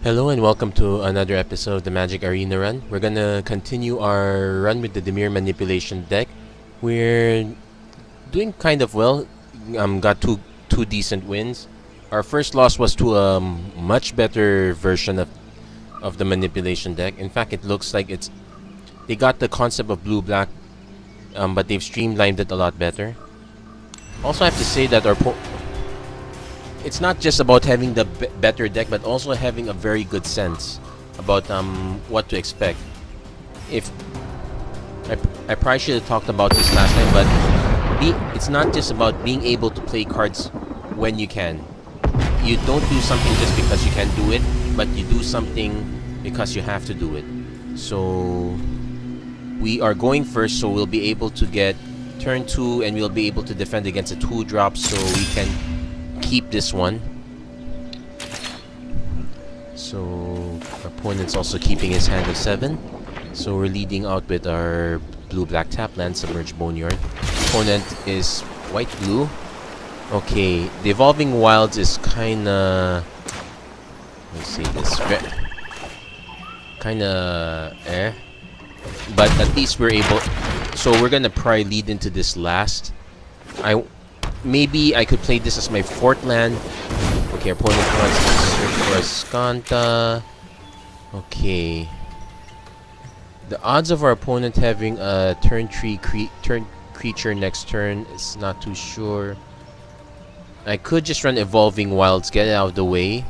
Hello and welcome to another episode of the MTG Arena Run. We're gonna continue our run with the Dimir manipulation deck. We're doing kind of well. Got two decent wins. Our first loss was to a much better version of the manipulation deck. In fact, it looks like they got the concept of blue black, but they've streamlined it a lot better. Also, I have to say that it's not just about having the better deck, but also having a very good sense about what to expect. If I probably should have talked about this last time, but it's not just about being able to play cards when you can. You don't do something just because you can do it, but you do something because you have to do it. So we are going first, so we'll be able to get turn 2 and we'll be able to defend against a 2-drop, so we can keep this one. So our opponent's also keeping his hand of 7. So we're leading out with our blue-black tap land, Submerged Boneyard. Opponent is white-blue. Okay, the Evolving Wilds is kinda... Let's see this. Kinda... But at least we're able... So we're gonna probably lead into this last. Maybe I could play this as my 4th land. Okay, our opponent wants to search for a Skanta. Okay. The odds of our opponent having a turn 3 creature next turn is not too sure. I could just run Evolving Wilds, get it out of the way.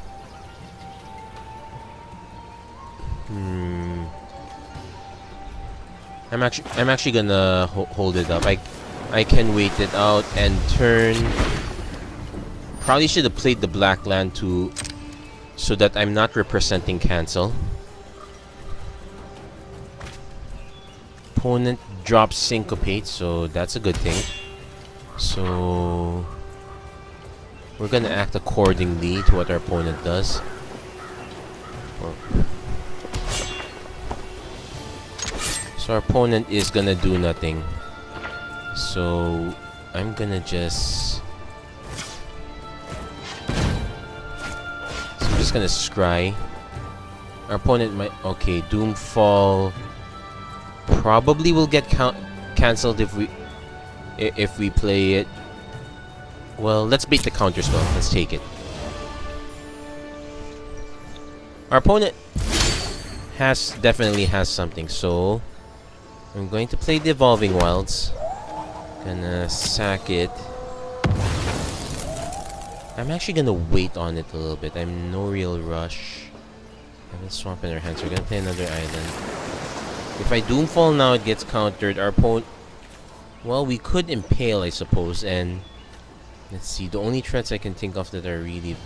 I'm actually gonna hold it up. I can wait it out and turn. Probably should have played the black land too, so that I'm not representing cancel. Opponent drops Syncopate, so that's a good thing. So we're gonna act accordingly to what our opponent does. So our opponent is gonna do nothing. So I'm gonna just... I'm just gonna scry. Our opponent might... Okay, Doomfall probably will get cancelled if we play it. Well, let's bait the counter spell. Let's take it. Our opponent definitely has something, so I'm going to play the Evolving Wilds. Gonna sack it. I'm actually gonna wait on it a little bit. I'm no real rush. I have a swamp in our hands. We're gonna play another island. If I Doomfall now, it gets countered. Our opponent... Well, we could Impale, I suppose, and... Let's see, the only threats I can think of that are really...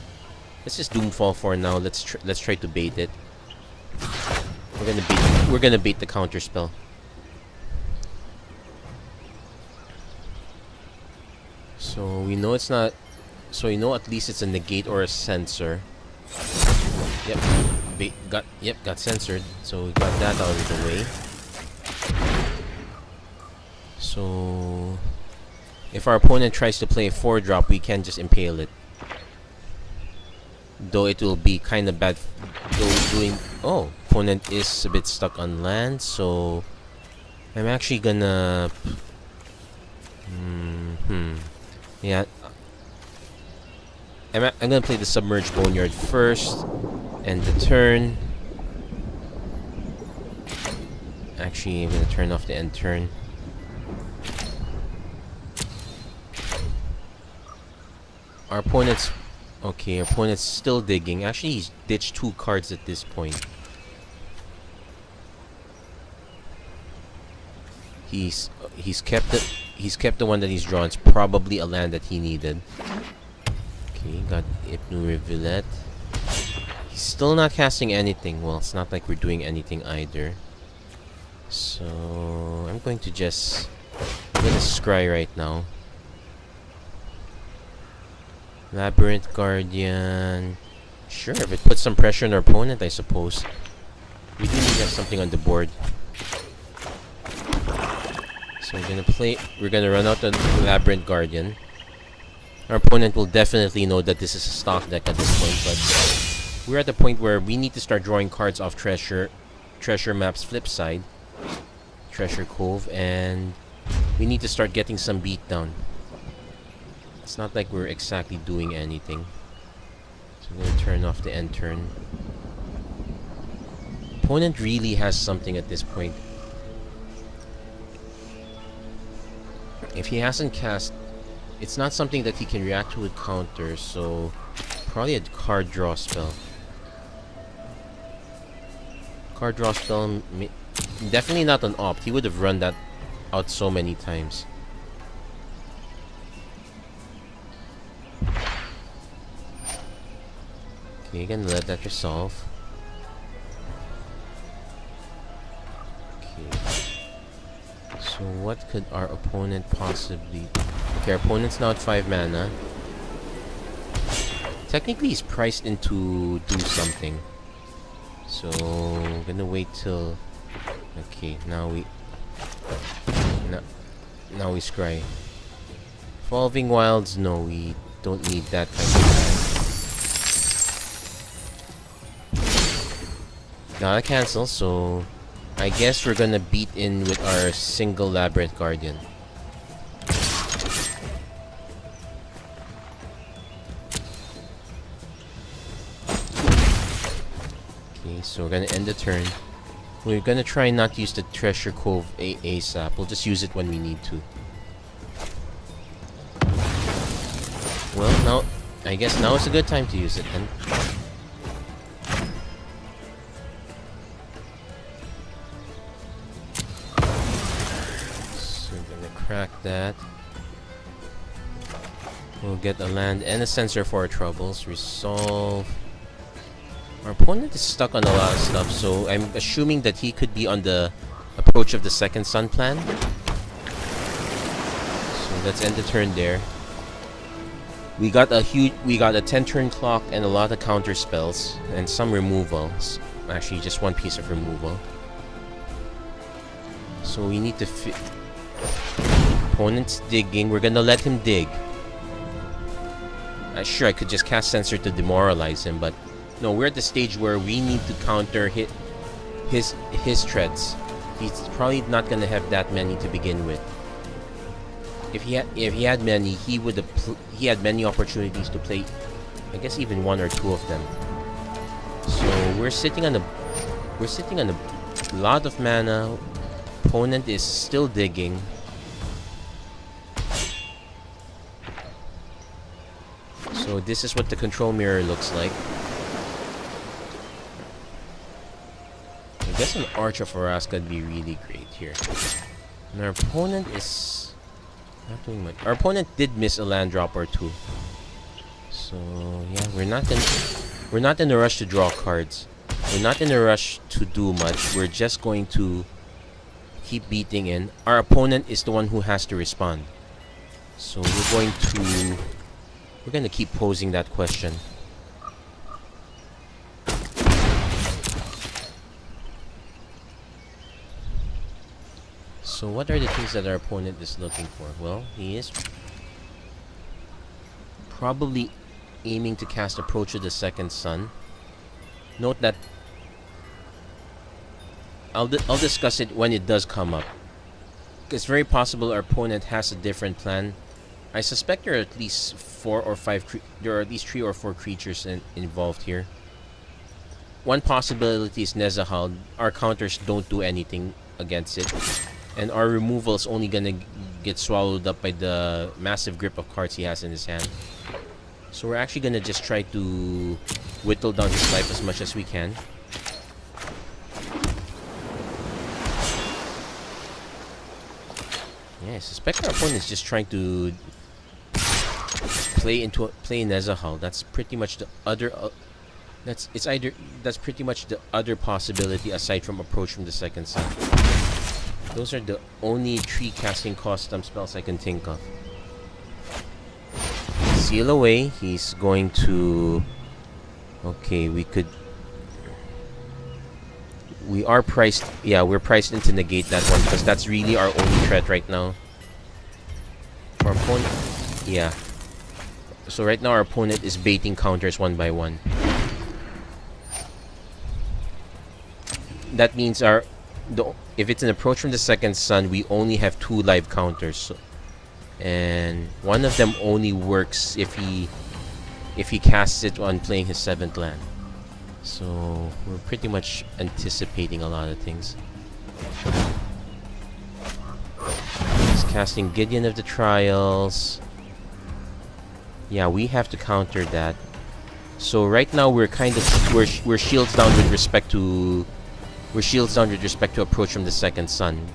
Let's just Doomfall for now. Let's try to bait it. We're gonna bait the counter spell. So we know it's not... So we know at least it's a negate or a censor. Yep. Got censored. So we got that out of the way. So if our opponent tries to play a 4-drop, we can just Impale it. Though it will be kind of bad. Oh, opponent is a bit stuck on land, so I'm actually gonna... Yeah. I'm gonna play the Submerged Boneyard first, and the turn. Actually, I'm gonna turn off the end turn. Our opponent's... Okay, our opponent's still digging. Actually, he's ditched 2 cards at this point. He's kept the one that he's drawn. It's probably a land that he needed. Okay, got Hypno Revealed. He's still not casting anything. Well, it's not like we're doing anything either. So I'm gonna scry right now. Labyrinth Guardian. Sure, if it puts some pressure on our opponent, I suppose. We do need to have something on the board. So we're gonna run out the Labyrinth Guardian. Our opponent will definitely know that this is a stock deck at this point, but we're at the point where we need to start drawing cards off treasure map's flip side, Treasure Cove, and we need to start getting some beat down. It's not like we're exactly doing anything. So I'm gonna turn off the end turn. Opponent really has something at this point. If he hasn't cast, it's not something that he can react to with counter, so probably a card draw spell. Card draw spell, definitely not an opt. He would have run that out so many times. Okay, gonna let that resolve. Okay. So what could our opponent possibly... Okay, our opponent's now at 5 mana. Technically, he's priced in to do something. So, I'm gonna wait till... Okay, now we... Now we scry. Evolving Wilds, no, we don't need that kind of land. Gotta cancel, so... I guess we're gonna beat in with our single Labyrinth Guardian. Okay, so we're gonna end the turn. We're gonna try not to use the Treasure Cove ASAP. We'll just use it when we need to. Well, now... I guess now is a good time to use it then. Crack that. We'll get a land and a sensor for our troubles. Resolve. Our opponent is stuck on a lot of stuff, so I'm assuming that he could be on the approach of the second sun plan. So let's end the turn there. We got a 10 turn clock and a lot of counter spells and some removals. Actually, just one piece of removal. So we need to fit. Opponent's digging. We're gonna let him dig. Sure, I could just cast Sensor to demoralize him, but no, we're at the stage where we need to counter his threats. He's probably not gonna have that many to begin with. If he had many, he would have he had many opportunities to play. I guess even one or two of them. So we're sitting on a lot of mana. Opponent is still digging. So this is what the control mirror looks like. I guess an Arch of Araska would be really great here. And our opponent is not doing much. Our opponent did miss a land drop or two. So yeah, we're not in a rush to draw cards. We're not in a rush to do much. We're just going to keep beating in. Our opponent is the one who has to respond. So we're going to keep posing that question. So what are the things that our opponent is looking for? Well, he is probably aiming to cast Approach of the Second Sun. Note that I'll discuss it when it does come up. It's very possible our opponent has a different plan. I suspect there are at least 4 or 5. There are at least 3 or 4 creatures involved here. One possibility is Nezahal. Our counters don't do anything against it, and our removal is only gonna get swallowed up by the massive grip of cards he has in his hand. So we're actually gonna just try to whittle down his life as much as we can. Yeah, I suspect our opponent is just trying to play Nezahal. That's pretty much the other. That's pretty much the other possibility aside from Approach from the Second Sun. Those are the only 3 casting custom spells I can think of. Seal away. He's going to. Okay, we are priced. Yeah, we're priced in to negate that one because that's really our only threat right now. Our opponent. Yeah. So right now our opponent is baiting counters one by one. that means if it's an approach from the second sun, we only have 2 live counters. So, and one of them only works if he casts it on playing his 7th land. So we're pretty much anticipating a lot of things. He's casting Gideon of the Trials. Yeah, we have to counter that. So right now we're kind of we're shields down with respect to approach from the second sun.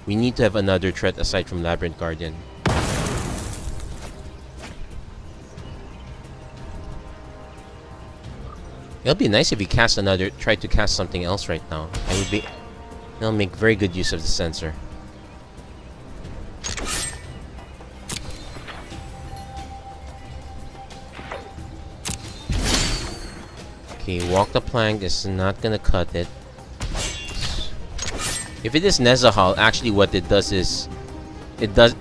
We need to have another threat aside from Labyrinth Guardian. It'll be nice if he tried to cast something else right now. It'll make very good use of the sensor. Okay, Walk the Plank is not gonna cut it. If it is Nezahal, actually what it does is it does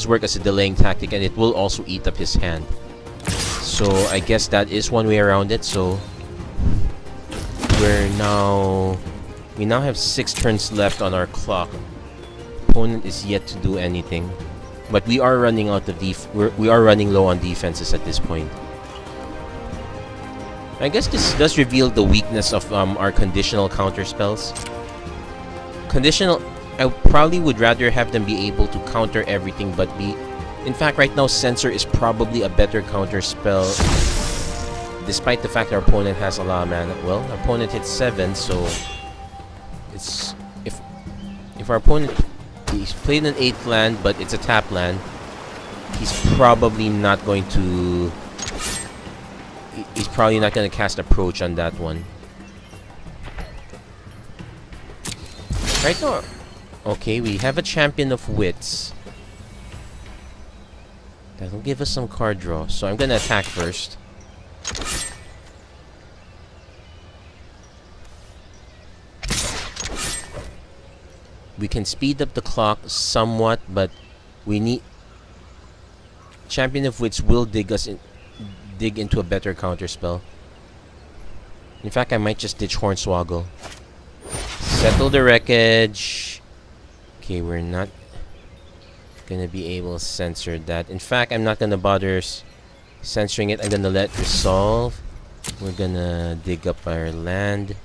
work as a delaying tactic, and it will also eat up his hand. So I guess that is one way around it. So we now have 6 turns left on our clock. Opponent is yet to do anything, but we are running out of we are running low on defenses at this point. I guess this does reveal the weakness of our conditional counter spells. Conditional, I probably would rather have them be able to counter everything, but in fact, right now, Censor is probably a better counter spell, despite the fact our opponent has a lot of mana. Well, our opponent hits 7, so it's if our opponent he's played an 8th land, but it's a tap land, he's probably not going to cast Approach on that one. Right now, okay, we have a Champion of Wits. That'll give us some card draw, so I'm gonna attack first. We can speed up the clock somewhat, but we need... Champion of Wits will dig into a better counter spell. In fact, I might just ditch Hornswoggle. Settle the Wreckage. Okay, we're not gonna be able to censor that. In fact, I'm not gonna bother censoring it. I'm gonna let Resolve. We're gonna dig up our land.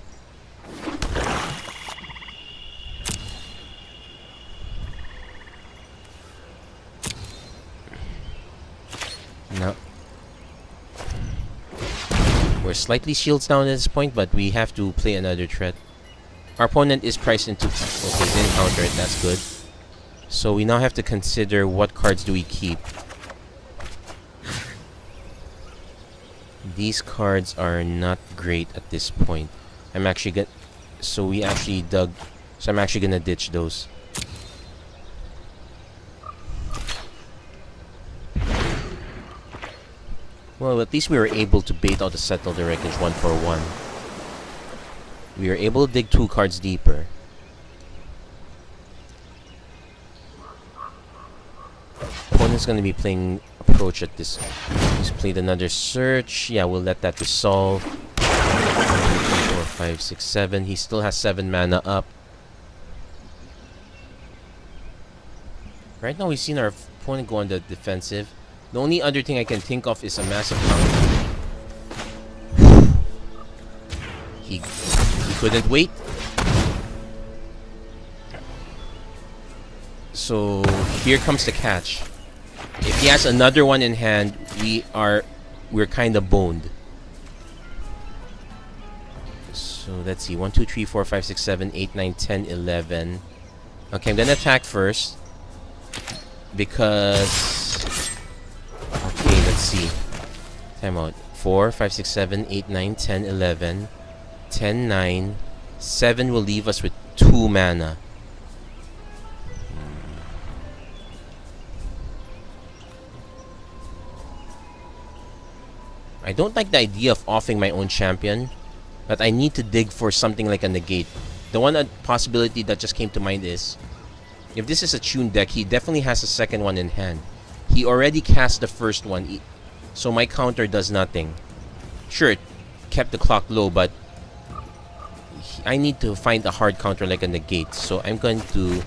Now we're slightly shields down at this point, but we have to play another threat. Our opponent is priced into... Okay, didn't counter it, that's good. So we now have to consider what cards do we keep. These cards are not great at this point. I'm actually gonna ditch those. Well, at least we were able to bait out the Settle the Wreckage 1 for 1. We are able to dig 2 cards deeper. Opponent's going to be playing Approach at this. He's played another Search. Yeah, we'll let that resolve. 2, 3, 4, 5, 6, 7. He still has 7 mana up. Right now, we've seen our opponent go on the defensive. The only other thing I can think of is a massive counter. He couldn't wait. So here comes the catch. If he has another one in hand, we're kind of boned. So let's see. 1, 2, 3, 4, 5, 6, 7, 8, 9, 10, 11. Okay, I'm gonna attack first. Because... Okay, let's see. Time out. 4, 5, 6, 7, 8, 9, 10, 11. 10, 9. 7 will leave us with 2 mana. I don't like the idea of offing my own champion, but I need to dig for something like a negate. The one possibility that just came to mind is, if this is a Tune deck, he definitely has a second one in hand. He already cast the first one, so my counter does nothing. Sure, it kept the clock low, but I need to find a hard counter like a negate. So I'm going to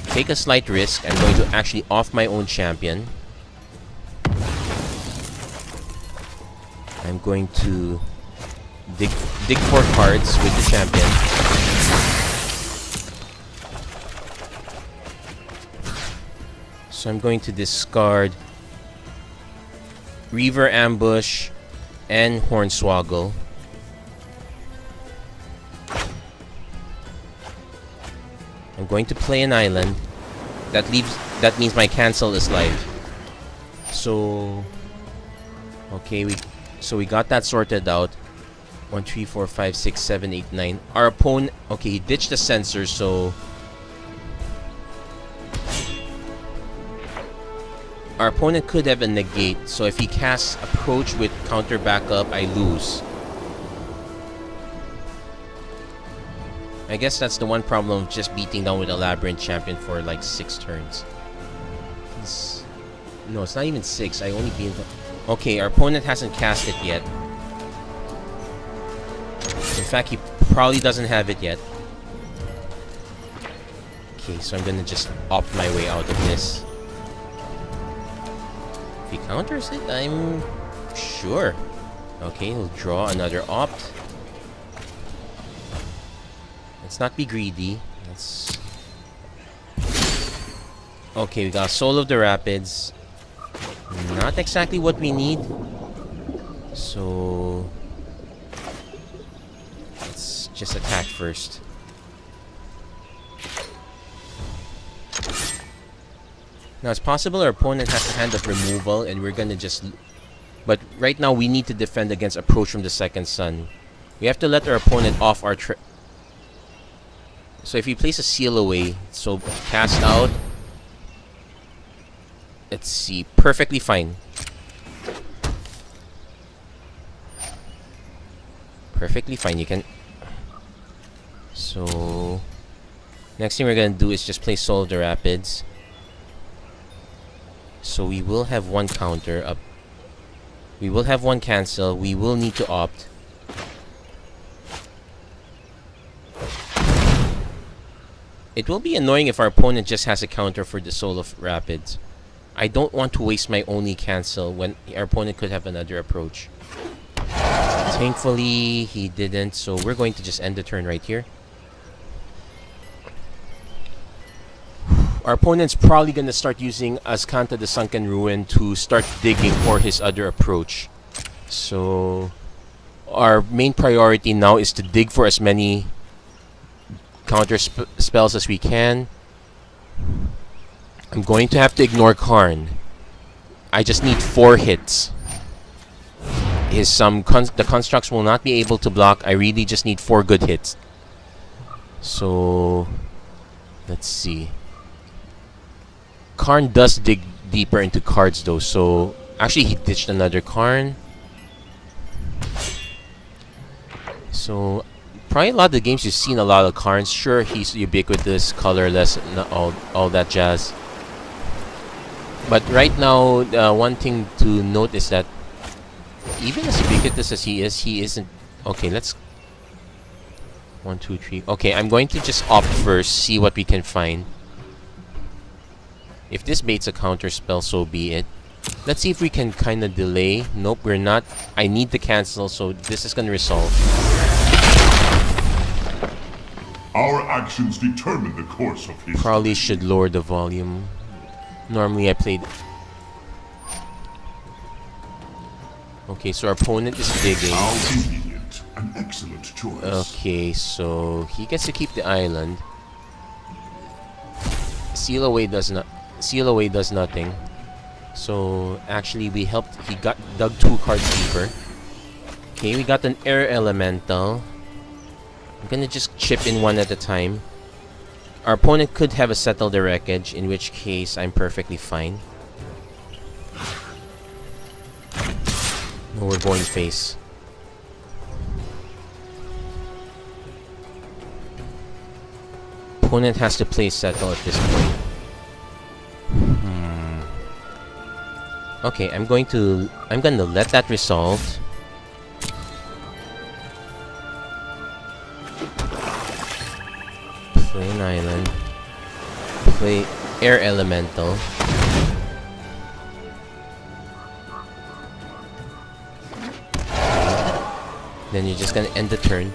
take a slight risk. I'm going to actually off my own champion. I'm going to dig 4 cards with the champion. So I'm going to discard Reaver Ambush and Hornswoggle. I'm going to play an island. That means my cancel is live. So okay, we got that sorted out. 1, 3, 4, 5, 6, 7, 8, 9. Our opponent, okay, he ditched the sensor, so our opponent could have a negate. So if he casts approach with counter backup, I lose. I guess that's the one problem of just beating down with a Labyrinth champion for like 6 turns. No, it's not even 6. I only beat. Okay, our opponent hasn't cast it yet. In fact, he probably doesn't have it yet. Okay, so I'm gonna just opt my way out of this. If he counters it, I'm sure. Okay, he'll draw another opt. Let's not be greedy. Let's... Okay, we got Soul of the Rapids. Not exactly what we need. So let's just attack first. Now it's possible our opponent has a hand of removal and we're gonna just... But right now we need to defend against approach from the second sun. We have to let our opponent off our... So if we place a seal away, so cast out. Let's see, perfectly fine. Perfectly fine, you can... So next thing we're gonna do is just play Soul of the Rapids. So we will have one counter up. We will have one cancel. We will need to opt. It will be annoying if our opponent just has a counter for the Soul of Rapids. I don't want to waste my only cancel when our opponent could have another approach. Thankfully, he didn't, so we're going to just end the turn right here. Our opponent's probably going to start using Azcanta the Sunken Ruin to start digging for his other approach. So our main priority now is to dig for as many counter spells as we can. I'm going to have to ignore Karn. I just need 4 hits. The constructs will not be able to block. I really just need 4 good hits. So let's see. Karn does dig deeper into cards though, so actually he ditched another Karn. So probably a lot of the games you've seen a lot of Karns. Sure, he's ubiquitous, colorless, and all that jazz. But right now, one thing to note is that even as ubiquitous as he isn't... Okay, let's... 1, 2, 3... Okay, I'm going to just opt first, see what we can find. If this baits a counter spell, so be it. Let's see if we can kind of delay. Nope, we're not. I need the cancel, so this is going to resolve. Our actions determine the course of history. Probably should lower the volume. Normally I played... Okay, so our opponent is digging. An excellent choice. Okay, so he gets to keep the island. Seal away does nothing. So actually we helped. He dug 2 cards deeper. Okay, we got an air elemental. I'm gonna just chip in one at a time. Our opponent could have a Settle the Wreckage, in which case I'm perfectly fine. No, we're going face. Opponent has to play Settle at this point. Okay, I'm gonna let that resolve. an island. Play Air Elemental. Then you're just gonna end the turn.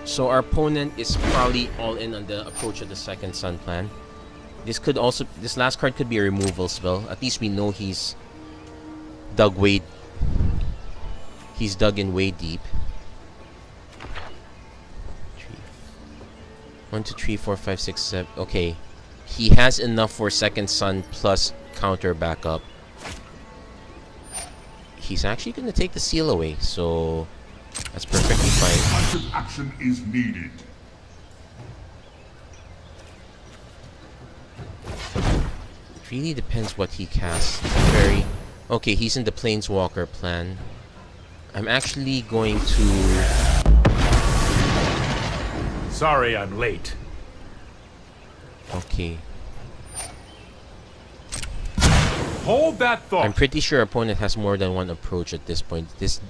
So our opponent is probably all in on the approach of the second sun plan. This last card could be a removal spell. At least we know he's dug in way deep. 1, 2, 3, 4, 5, 6, 7. Okay. He has enough for second sun plus counter backup. He's actually gonna take the seal away, so that's perfectly fine. Decisive action is needed. It really depends what he casts. Okay, he's in the Planeswalker plan. I'm actually going to... Sorry I'm late. Okay. Hold that thought. I'm pretty sure our opponent has more than one approach at this point. His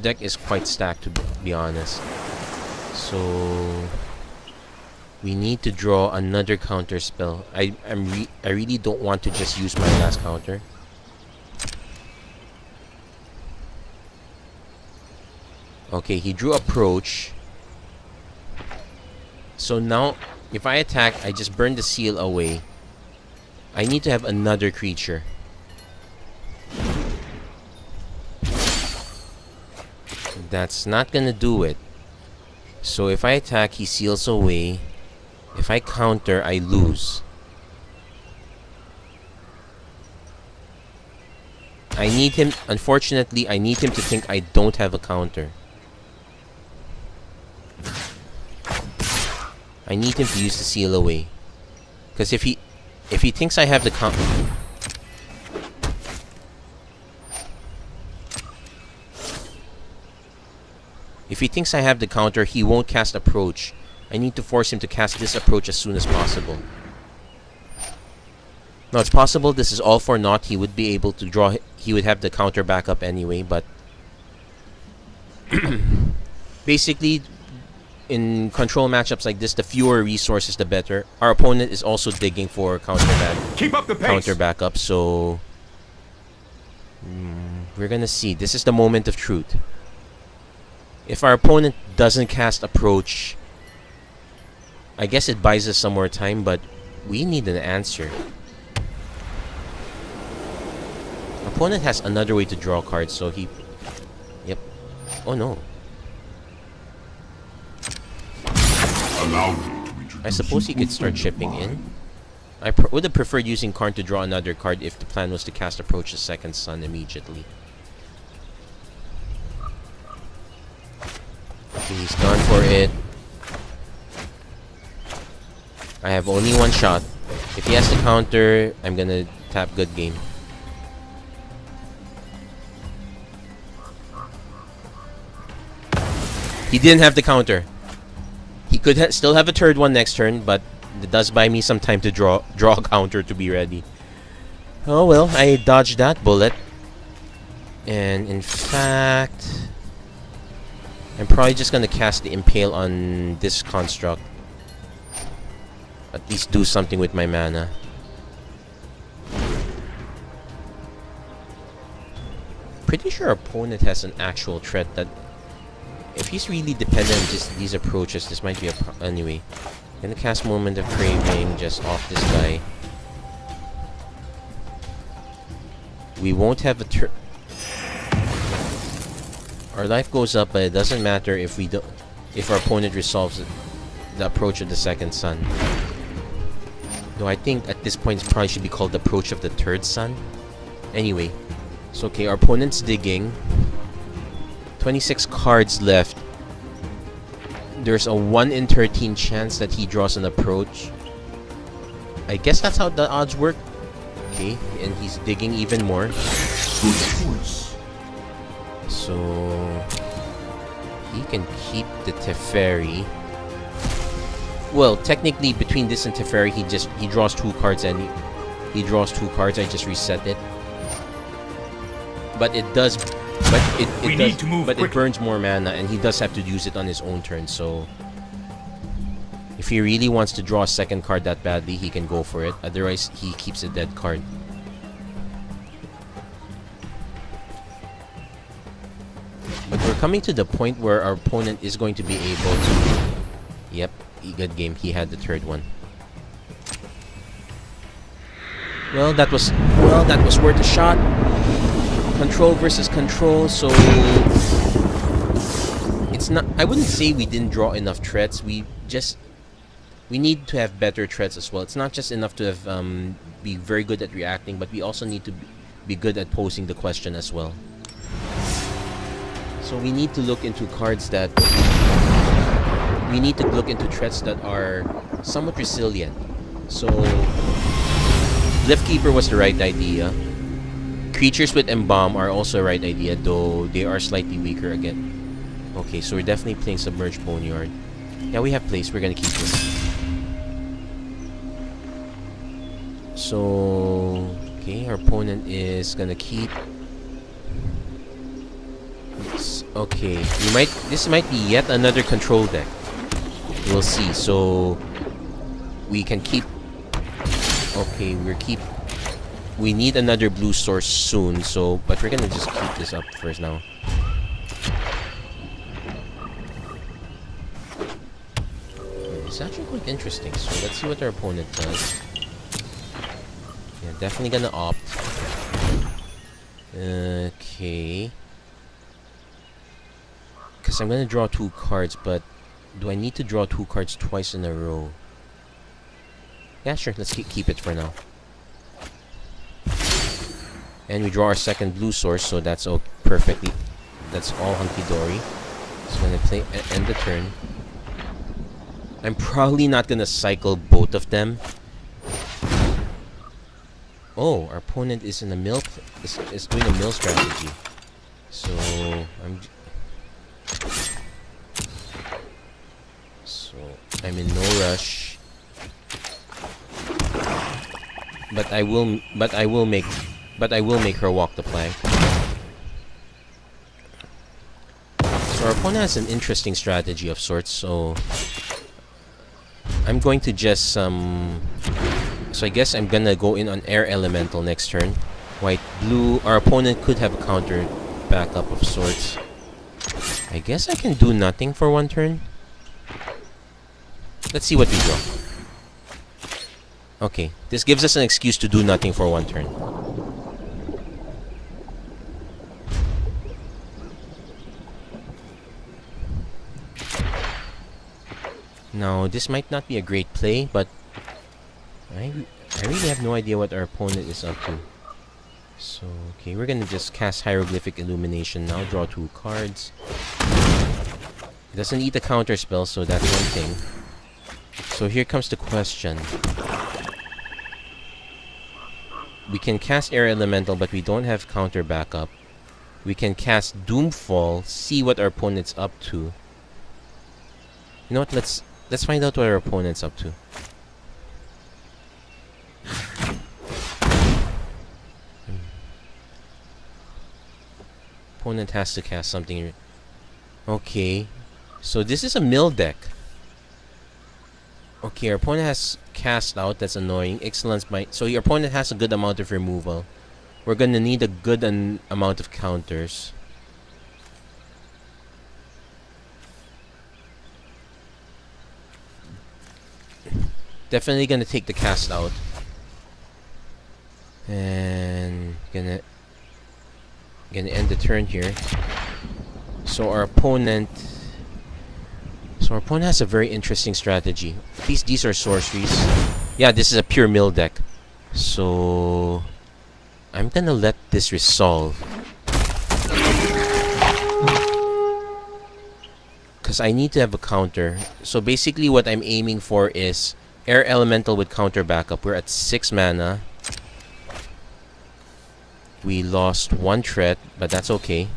deck is quite stacked, to be honest. So we need to draw another counter spell. I really don't want to just use my last counter. Okay, he drew approach. So now, if I attack, I just burn the seal away. I need to have another creature. That's not gonna do it. So if I attack, he seals away. If I counter, I lose. I need him, unfortunately, I need him to think I don't have a counter. I need him to use the seal away. Because if he thinks I have the counter... If he thinks I have the counter, he won't cast approach. I need to force him to cast this approach as soon as possible. Now, it's possible this is all for naught. He would be able to draw... He would have the counter backup anyway, but... Basically, in control matchups like this, the fewer resources, the better. Our opponent is also digging for Keep up the pace. counter backup, so... we're gonna see. This is the moment of truth. If our opponent doesn't cast approach, I guess it buys us some more time, but we need an answer. Opponent has another way to draw cards, so he... Yep. Oh no. Allow me to introduce I suppose he you could to start friend of chipping in. mine. I would have preferred using Karn to draw another card if the plan was to cast approach the second sun immediately. Okay, he's gone for it. I have only one shot. If he has to counter, I'm gonna tap good game. He didn't have the counter. He could still have a third one next turn, but it does buy me some time to draw a counter to be ready. Oh well, I dodged that bullet. And in fact, I'm probably just gonna cast the Impale on this construct. At least do something with my mana. Pretty sure our opponent has an actual threat that... If he's really dependent on just these approaches, this might be a anyway. Gonna cast Moment of Craving just off this guy. We won't have a turn. Our life goes up, but it doesn't matter if we don't. If our opponent resolves the approach of the second sun. Though I think at this point it probably should be called the approach of the third sun. Anyway, so okay, our opponent's digging. 26 cards left. There's a 1 in 13 chance that he draws an approach. I guess that's how the odds work. Okay, and he's digging even more. Good choice. So he can keep the Teferi. Well, technically between this and Teferi, he draws 2 cards and he draws 2 cards. I just reset it. But it does. But it burns more mana, and he does have to use it on his own turn. So If he really wants to draw a second card that badly, he can go for it. Otherwise, he keeps a dead card. But we're coming to the point where our opponent is going to be able to... Yep, good game. He had the third one. Well, that was worth a shot. Control versus control, so it's not. I wouldn't say we didn't draw enough threats. We need to have better threats as well. It's not just enough to have be very good at reacting, but we also need to be good at posing the question as well. So we need to look into cards that we need to look into threats that are somewhat resilient. So Liftkeeper was the right idea. Creatures with Embalm are also a right idea, though they are slightly weaker again. Okay, so we're definitely playing Submerged Boneyard. Yeah, we have place. We're gonna keep this. So, okay, our opponent is gonna keep. Okay, this might be yet another control deck. We'll see. So we can keep. Okay, we need another blue source soon, so but we're gonna just keep this up first now. It's actually quite interesting, so let's see what our opponent does. Yeah, definitely gonna opt. Okay. Because I'm gonna draw 2 cards, but do I need to draw 2 cards twice in a row? Yeah, sure, let's keep it for now. And we draw our second blue source, so that's all perfectly. That's all hunky-dory. So I'm gonna end the turn. I'm probably not gonna cycle both of them. Oh, our opponent is in a mill. Is doing a mill strategy. So I'm in no rush. But I will make her walk the plank. So our opponent has an interesting strategy of sorts, so I'm going to just so I guess I'm gonna go in on Air Elemental next turn. White, blue, our opponent could have a counter backup of sorts. I guess I can do nothing for one turn. Let's see what we draw. Okay, this gives us an excuse to do nothing for one turn. Now, this might not be a great play, but I really have no idea what our opponent is up to. So, okay, we're gonna just cast Hieroglyphic Illumination now, draw 2 cards. It doesn't eat a counter spell, so that's one thing. So here comes the question. We can cast Air Elemental, but we don't have counter backup. We can cast Doomfall, see what our opponent's up to. You know what, let's find out what our opponent's up to. Opponent has to cast something. Okay, so this is a mill deck. Okay, our opponent has cast out. That's annoying. Excellence might. So your opponent has a good amount of removal. We're gonna need a good amount of counters. Definitely gonna take the cast out. And gonna end the turn here. So our opponent has a very interesting strategy. At least these are sorceries. Yeah, this is a pure mill deck. So I'm gonna let this resolve. Because I need to have a counter. So basically what I'm aiming for is Air Elemental with counter backup. We're at 6 mana. We lost 1 threat, but that's okay.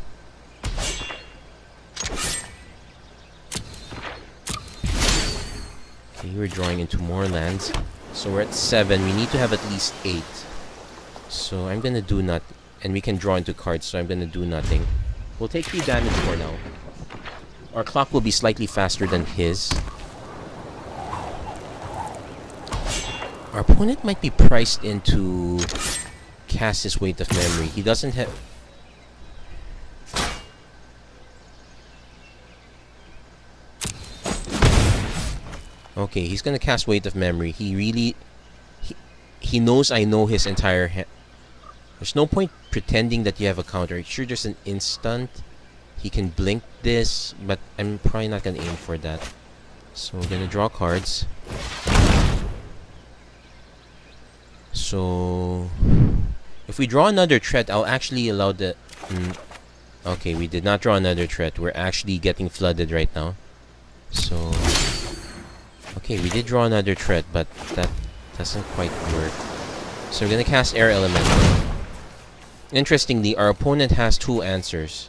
Okay, we're drawing into more lands. So we're at 7. We need to have at least 8. So I'm gonna do nothing. And we can draw into cards, so I'm gonna do nothing. We'll take 3 damage for now. Our clock will be slightly faster than his. Our opponent might be priced into cast his weight of memory. He doesn't have... Okay, he's gonna cast weight of memory. He really... He knows I know his entire hand. There's no point pretending that you have a counter. Sure, there's an instant. He can blink this, but I'm probably not gonna aim for that. So we're gonna draw cards. So if we draw another threat, I'll actually allow the... okay, we did not draw another threat. We're actually getting flooded right now. So... okay, we did draw another threat, but that doesn't quite work. So we're gonna cast Air Elemental. Interestingly, our opponent has 2 answers.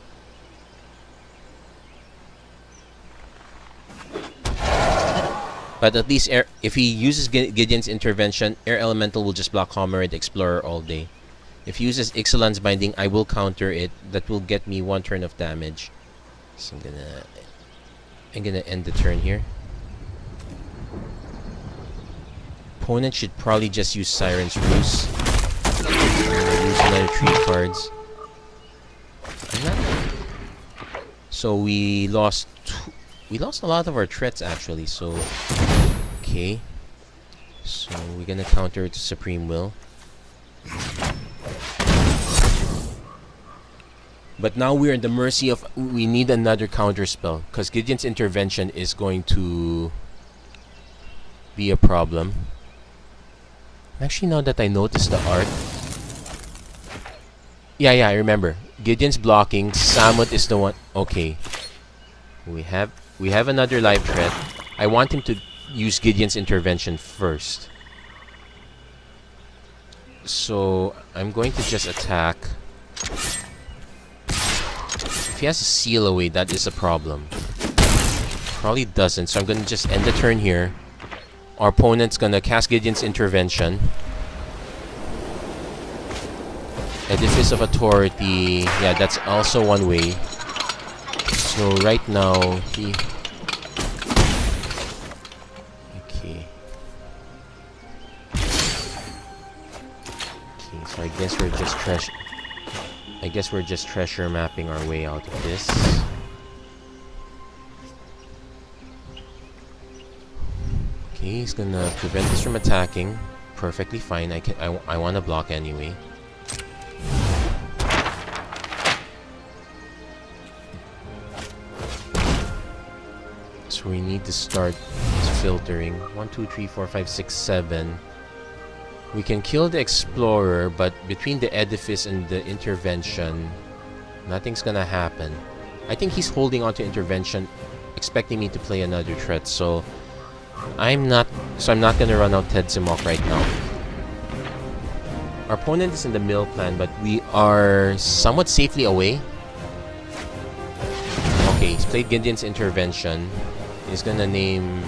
But at least if he uses Gideon's Intervention, Air Elemental will just block Homerid Explorer all day. If he uses Ixalan's Binding, I will counter it. That will get me 1 turn of damage. So I'm gonna end the turn here. Opponent should probably just use Siren's Ruse. Use another 3 cards. So we lost a lot of our threats actually, so okay. So we're gonna counter to Supreme Will. But now we're in the mercy of... we need another counter spell, because Gideon's Intervention is going to be a problem. Actually, now that I noticed the art... yeah, I remember. Gideon's blocking, Samut is the one... okay. We have another live threat. I want him to use Gideon's Intervention first. So I'm going to just attack. If he has a seal away, that is a problem. Probably doesn't, so I'm gonna just end the turn here. Our opponent's gonna cast Gideon's Intervention. Edifice of Authority. Yeah, that's also one way. So right now he... okay. Okay, so I guess we're just treasure mapping our way out of this. Okay, he's gonna prevent us from attacking. Perfectly fine. I want to block anyway. So we need to start filtering. 1, 2, 3, 4, 5, 6, 7. We can kill the Explorer, but between the Edifice and the Intervention, nothing's gonna happen. I think he's holding on to Intervention, expecting me to play another threat, so I'm not gonna run out Tedzimok right now. Our opponent is in the mill plan, but we are somewhat safely away. Okay, he's played Gideon's Intervention. He's gonna name...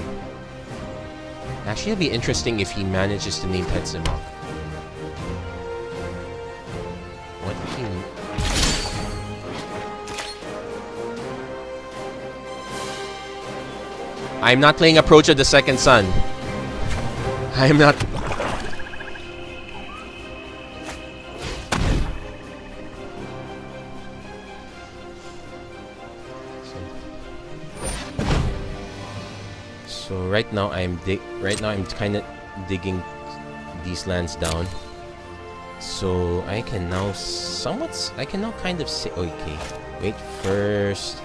actually, it'll be interesting if he manages to name Tedzimok. What if he... I'm not playing Approach of the Second Sun. I am not... So right now I'm kind of digging these lands down. So I can now kind of say, okay, wait first.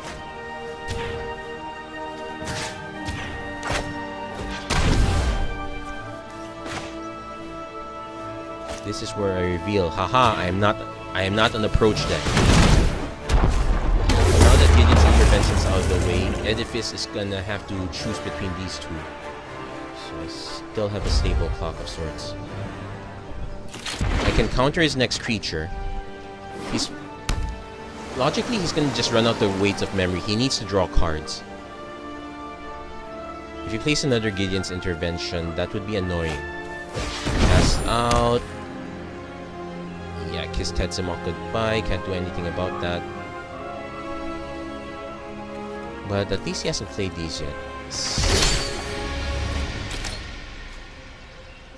This is where I reveal, haha, I am not an approach deck. Now that Gideon's Intervention's out of the way, Edifice is gonna have to choose between these two. So I still have a stable clock of sorts. I can counter his next creature. Logically, he's gonna just run out the weights of memory. He needs to draw cards. If he plays another Gideon's Intervention, that would be annoying. Pass out. Yeah, kiss Tedzimok goodbye. Can't do anything about that. But at least he hasn't played these yet.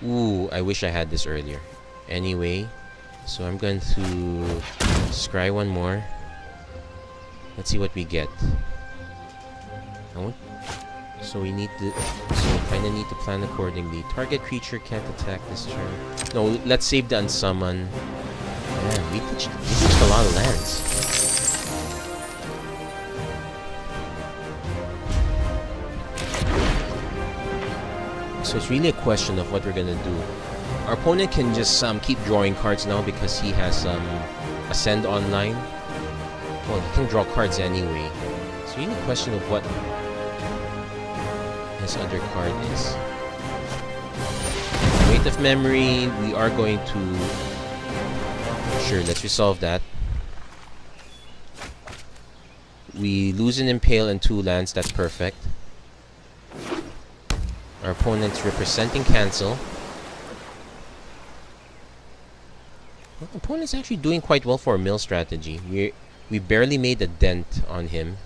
Ooh, I wish I had this earlier. Anyway, so I'm going to scry one more. Let's see what we get. So we need to, so kind of need to plan accordingly. Target creature can't attack this turn. No, let's save the unsummon. Man, we ditched a lot of lands. So it's really a question of what we're gonna do. Our opponent can just keep drawing cards now because he has Ascend online. Well, he can draw cards anyway. It's really a question of what his other card is. Weight of Memory, we are going to... Sure, let's resolve that. We lose an Impale and 2 lands, that's perfect. Our opponent's representing cancel. Well, our opponent's actually doing quite well for a mill strategy. We barely made a dent on him.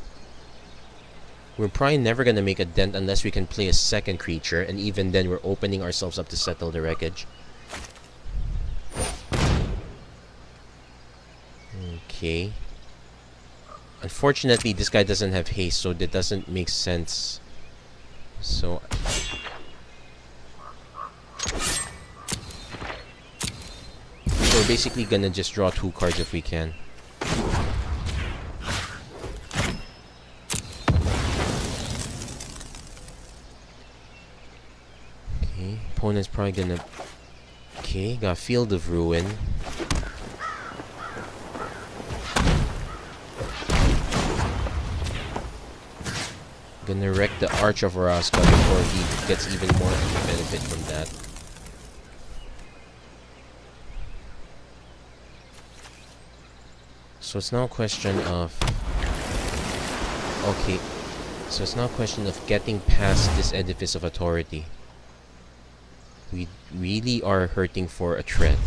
We're probably never gonna make a dent unless we can play a second creature, and even then we're opening ourselves up to settle the wreckage. Okay. Unfortunately, this guy doesn't have haste, so that doesn't make sense. So we're basically gonna just draw 2 cards if we can. Okay, opponent's probably gonna... Okay, got Field of Ruin. Gonna wreck the Arch of Oraska before he gets even more benefit from that. So it's now a question of... Okay. So it's now a question of getting past this Edifice of Authority. We really are hurting for a threat.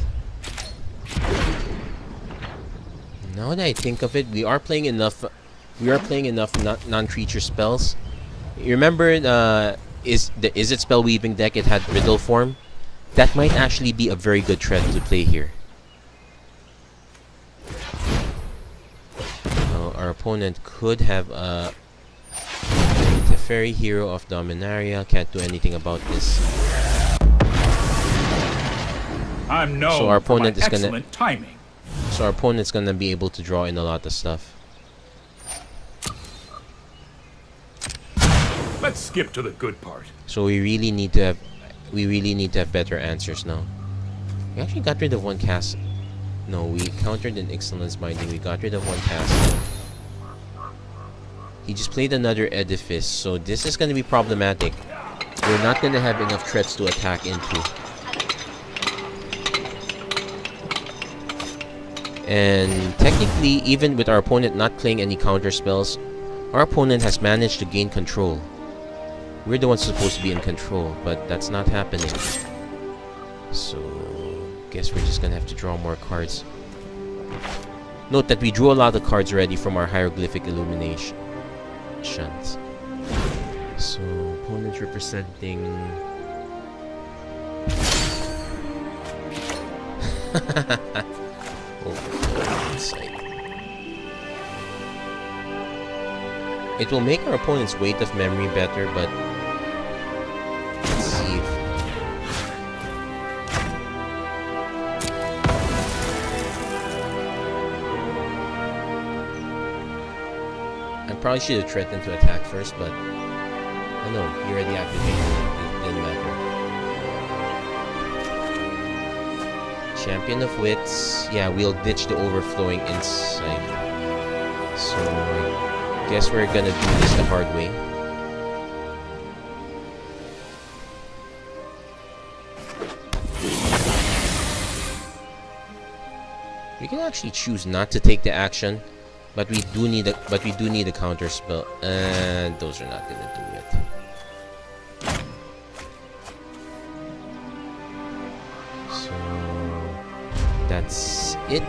Now that I think of it, we are playing enough non-creature spells. You remember is it Spell Weaving deck? It had Riddle form. That might actually be a very good threat to play here. Our opponent could have the Fairy Hero of Dominaria. Can't do anything about this. I'm known so our opponent for my is gonna excellent timing. So our opponent's gonna be able to draw in a lot of stuff. Let's skip to the good part. So we really need to have better answers now. We actually got rid of 1 cast. No, we countered an Excellence Binding. We got rid of 1 cast. He just played another Edifice, so this is gonna be problematic. We're not gonna have enough threats to attack into. And technically, even with our opponent not playing any counter spells, our opponent has managed to gain control. We're the ones supposed to be in control, but that's not happening. So, guess we're just gonna have to draw more cards. Note that we drew a lot of cards already from our Hieroglyphic Illuminations. So, opponent's representing... It will make our opponent's Weight of Memory better, but let's see if... I probably should have threatened to attack first, but... Oh no, he already activated it. It didn't matter. Champion of Wits. Yeah, we'll ditch the Overflowing Insight. So, I guess we're gonna do this the hard way. We can actually choose not to take the action, but we do need a counter spell, and those are not gonna do it. So that's it.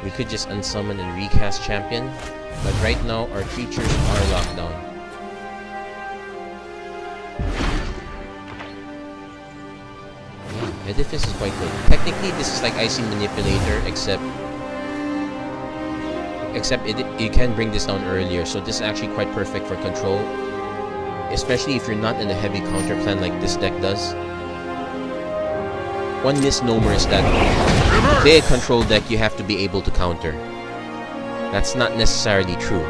We could just unsummon and recast champion, but right now our creatures are locked down. Edifice is quite good. Technically, this is like Icing Manipulator, except you can bring this down earlier, so this is actually quite perfect for control, especially if you're not in a heavy counter plan like this deck does. One misnomer is that play a control deck, you have to be able to counter. That's not necessarily true.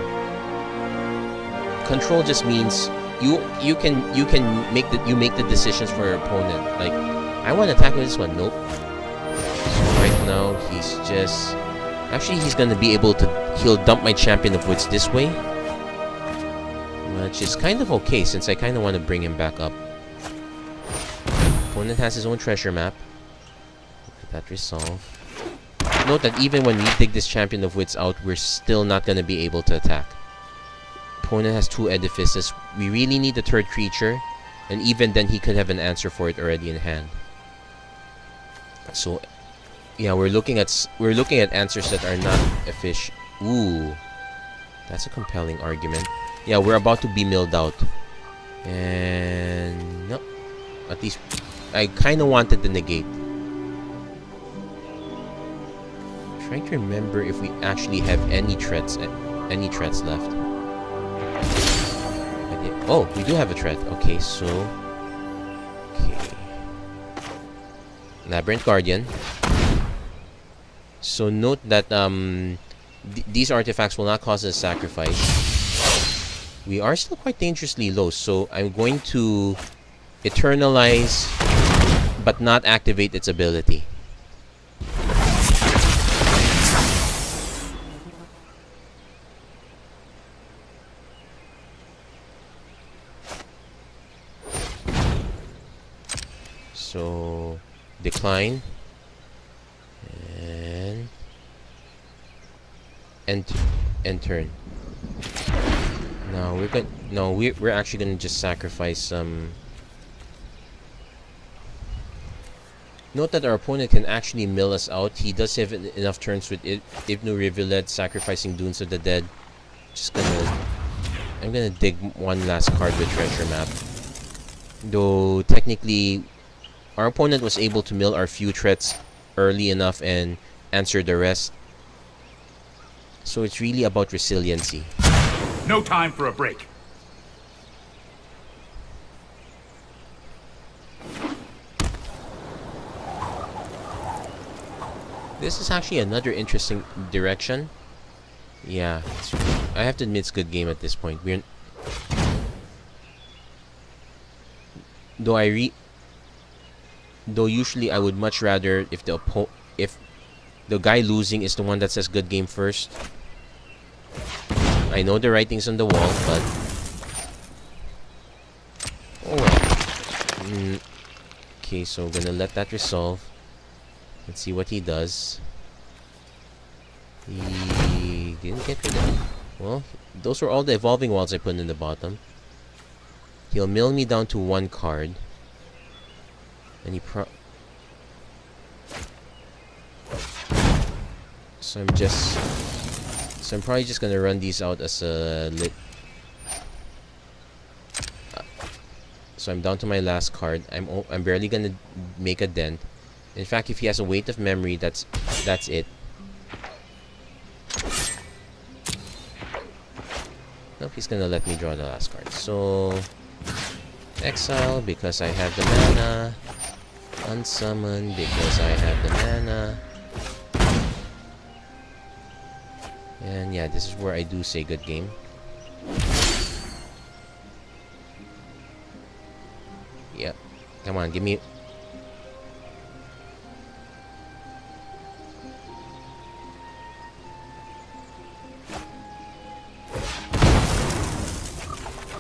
Control just means you make the decisions for your opponent. Like, I want to attack with this one. Nope. So right now he's just actually he's gonna be able to. He'll dump my Champion of Wits this way, which is kind of okay since I kind of want to bring him back up. Opponent has his own treasure map. Look at that resolve. Note that even when we dig this Champion of Wits out, we're still not gonna be able to attack. Opponent has 2 edifices. We really need the 3rd creature, and even then he could have an answer for it already in hand. So yeah, we're looking at answers that are not efficient. Ooh, that's a compelling argument. Yeah, we're about to be milled out, and no, at least I kind of wanted the negate. Trying to remember if we actually have any threats left. Oh, we do have a threat. Okay, so Labyrinth Guardian. So note that these artifacts will not cause a sacrifice. We are still quite dangerously low, so I'm going to eternalize but not activate its ability. So decline and turn. Now we're actually gonna just sacrifice some. Note that our opponent can actually mill us out. He does have enough turns with Ibnu Rivulet, sacrificing Dunes of the Dead. I'm gonna dig one last card with Treasure Map. Though technically our opponent was able to mill our few threats early enough and answer the rest. So it's really about resiliency. No time for a break. This is actually another interesting direction. Yeah, I have to admit it's a good game at this point. Though usually I would much rather if the guy losing is the one that says good game first. I know the writing's on the wall, but oh well. Okay, so I'm gonna let that resolve. Let's see what he does. He didn't get rid of it. Well, those were all the evolving walls I put in the bottom. He'll mill me down to 1 card. And So I'm probably just gonna run these out as a lit. So I'm down to my last card. I'm barely gonna make a dent. In fact, if he has a weight of memory, that's it. Nope, he's gonna let me draw the last card. So exile because I have the mana. Unsummon because I have the mana. And yeah, this is where I do say good game. Yep. Come on, give me.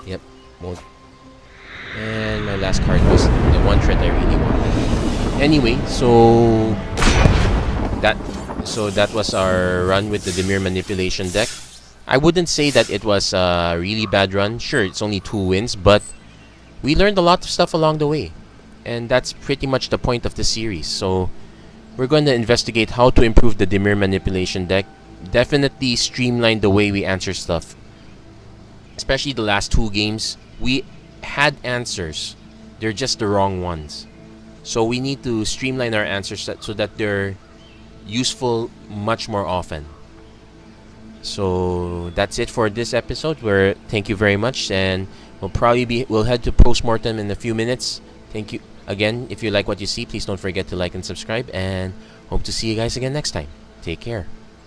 Yep. Won't. And my last card was the one threat I really wanted. Anyway, so that was our run with the Dimir manipulation deck. I wouldn't say that it was a really bad run. Sure, it's only 2 wins, but we learned a lot of stuff along the way. And that's pretty much the point of the series. So we're going to investigate how to improve the Dimir manipulation deck. Definitely streamline the way we answer stuff. Especially the last 2 games. We had answers. They're just the wrong ones. So we need to streamline our answers so that they're useful much more often. So that's it for this episode. Thank you very much, and we'll head to postmortem in a few minutes. Thank you again. If you like what you see, please don't forget to like and subscribe, and hope to see you guys again next time. Take care.